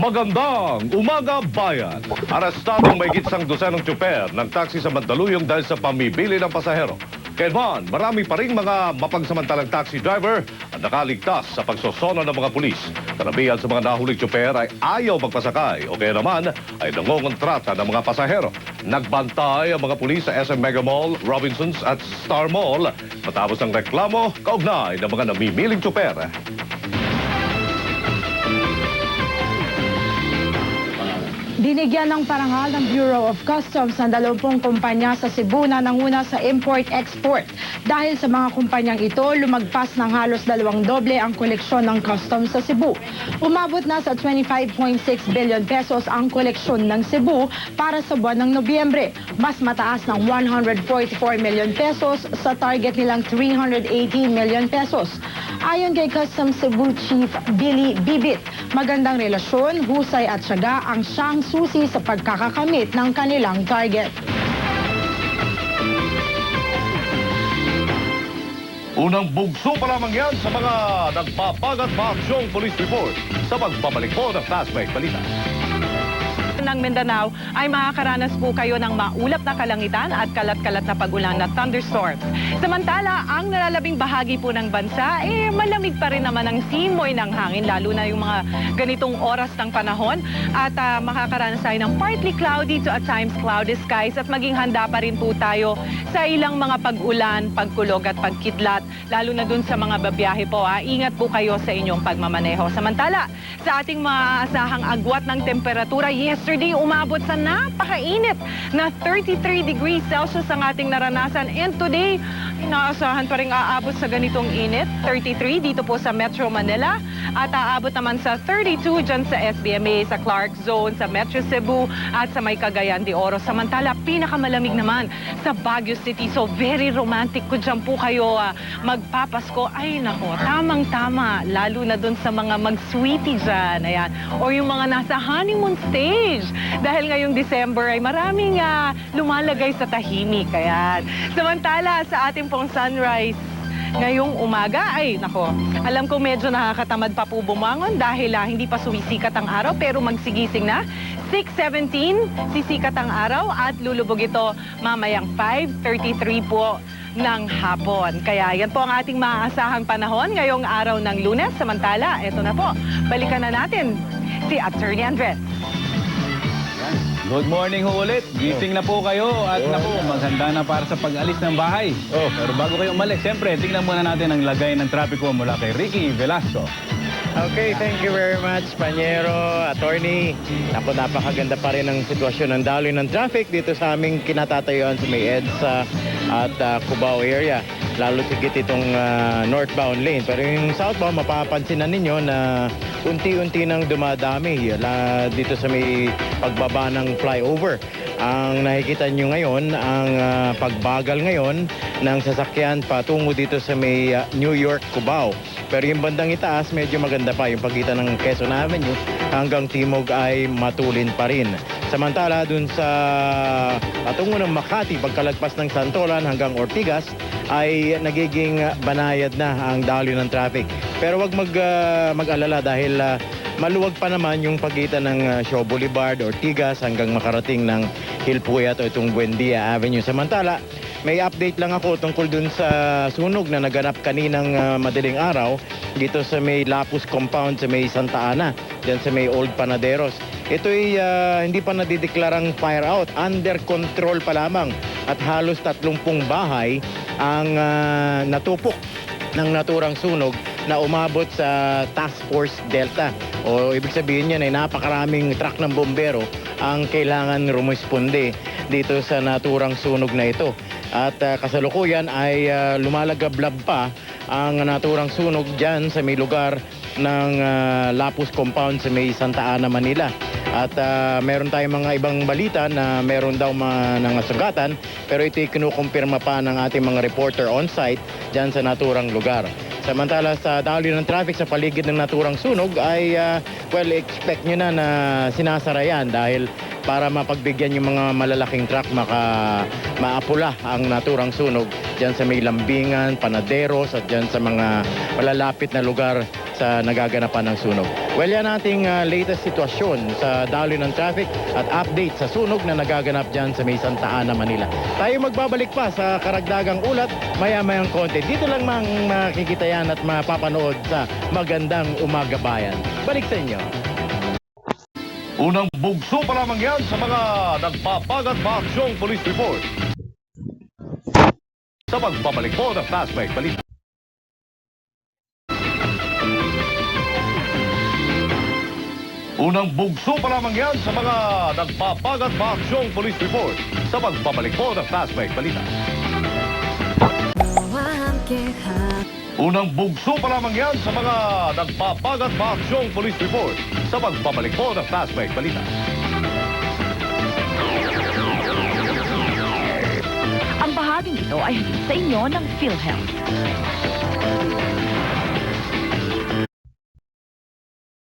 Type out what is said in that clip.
Magandang umaga, bayan! Arestadong may gitsang dosenong tsuper ng taxi sa Mandaluyong dahil sa pamibili ng pasahero. Kailan, marami pa rin mga mapagsamantalang taxi driver ang nakaligtas sa pagsosono ng mga pulis. Karamihan sa mga nahuling tsuper ay ayaw magpasakay o kaya naman ay nangongontrata ng mga pasahero. Nagbantay ang mga pulis sa SM Mega Mall, Robinsons at Star Mall matapos ng reklamo kaugnay ng mga namimiling tsuper. Binigyan ng parangal ng Bureau of Customs ang 20 kumpanya sa Cebu na nanguna sa import-export. Dahil sa mga kumpanyang ito, lumagpas ng halos 2 doble ang koleksyon ng customs sa Cebu. Umabot na sa 25.6 billion pesos ang koleksyon ng Cebu para sa buwan ng Nobyembre. Mas mataas ng 144 million pesos sa target nilang 318 million pesos. Ayon kay Customs Cebu Chief Billy Bibit, magandang relasyon, husay at syaga ang siyang susi sa pagkakakamit ng kanilang target. Unang bugso pa lamang yan sa mga nagpapagat maaksyong police report sa pagbabalik po ng Fastbreak Balita. Ng Mindanao ay makakaranas po kayo ng maulap na kalangitan at kalat-kalat na pag-ulan na thunderstorms. Samantala, ang nalalabing bahagi po ng bansa, malamig pa rin naman ang simoy ng hangin, lalo na yung mga ganitong oras ng panahon. At makakaranas tayo ng partly cloudy to at times cloudy skies at maging handa pa rin po tayo sa ilang mga pag-ulan, pagkulog at pagkidlat, lalo na dun sa mga babiyahe po. Ingat po kayo sa inyong pagmamaneho. Samantala, sa ating maaasahang agwat ng temperatura, yesterday umabot sa napakainit na 33 degrees Celsius ang ating naranasan. And today, inaasahan pa rin aabot sa ganitong init, 33 dito po sa Metro Manila at aabot naman sa 32 dyan sa SBMA, sa Clark Zone, sa Metro Cebu at sa may Cagayan de Oro. Samantala, pinakamalamig naman sa Baguio City. So very romantic ko dyan po kayo magpapasko. Ay nako, tamang-tama, lalo na dun sa mga mag-sweetie dyan. Ayan. O yung mga nasa honeymoon stage. Dahil ngayong December ay maraming lumalagay sa tahimik. Ayan. Samantala, sa ating pong sunrise ngayong umaga, ay nako, alam ko medyo nakakatamad pa po bumangon dahil hindi pa sumisikat ang araw, pero magsigising na. 6:17 sisikat ang araw at lulubog ito mamayang 5:33 po ng hapon. Kaya yan po ang ating maaasahang panahon ngayong araw ng Lunes. Samantala, eto na po, balikan na natin si Attorney Andres. Good morning ho ulit. Gising na po kayo at naku, maghanda na para sa pag-alis ng bahay. Pero bago kayo umalis, siyempre, tingnan muna natin ang lagay ng trapiko mula kay Ricky Velasco. Okay, thank you very much, Panyero, Attorney. Naku, napakaganda pa rin ang sitwasyon ng daloy ng traffic dito sa aming kinatatayuan sa may EDSA at Cubao area. Lalo sigit itong northbound lane. Pero yung southbound, mapapansin na ninyo na unti-unti nang dumadami dito sa may pagbaba ng flyover. Ang nakikita nyo ngayon, ang pagbagal ngayon ng sasakyan patungo dito sa may New York, Cubao. Pero yung bandang itaas, medyo maganda pa. Yung pagitan ng Quezon Avenue hanggang Timog ay matulin pa rin. Samantala, dun sa patungo ng Makati, pagkalagpas ng Santolan hanggang Ortigas, ay nagiging banayad na ang daloy ng traffic. Pero wag mag-alala dahil maluwag pa naman yung pagitan ng Shaw Boulevard, Ortigas hanggang makarating ng Hilpuyat o itong Buendia Avenue. Samantala, may update lang ako tungkol dun sa sunog na naganap kaninang madaling araw dito sa may Lapus Compound sa may Santa Ana, dyan sa may Old Panaderos. Ito'y hindi pa nadideklarang fire out, under control pa lamang at halos 30 bahay ang natupok ng naturang sunog na umabot sa Task Force Delta. O ibig sabihin niyan ay napakaraming truck ng bombero ang kailangan rumisponde dito sa naturang sunog na ito. At kasalukuyan ay lumalagablab pa ang naturang sunog dyan sa may lugar ng Lapus Compound sa may Santa Ana, Manila. At meron tayong mga ibang balita na meron daw mga nangasugatan, pero ito'y kinukumpirma pa ng ating mga reporter on-site dyan sa naturang lugar. Samantala sa daloy ng traffic sa paligid ng naturang sunog ay well, expect nyo na sinasara yan dahil para mapagbigyan yung mga malalaking truck maapula ang naturang sunog dyan sa may Lambingan, Panaderos at dyan sa mga malalapit na lugar sa nagaganapan ng sunog. Well, yan ating latest sitwasyon sa daloy ng traffic at update sa sunog na nagaganap dyan sa may Santa Ana, Manila. Tayo magbabalik pa sa karagdagang ulat maya-mayang konti. Dito lang makikita yan at mapapanood sa Magandang Umaga Bayan. Balik sa inyo. Unang bugso pa lamang yan sa mga nagpapagat maaksyong police report. Sa pagbabalik po ng Fast Break Balita. Unang bugso pa lamang yan sa mga nagpapagat maaksyong police report. Sa pagbabalik po ng Fast Break Balita. Unang bugso pa lamang yan sa mga nagpapagat maaksyong police report. Sa pagbabalik po ng Fast Break Balita. Ang bahaging ito ay hatid sa inyo ng PhilHealth.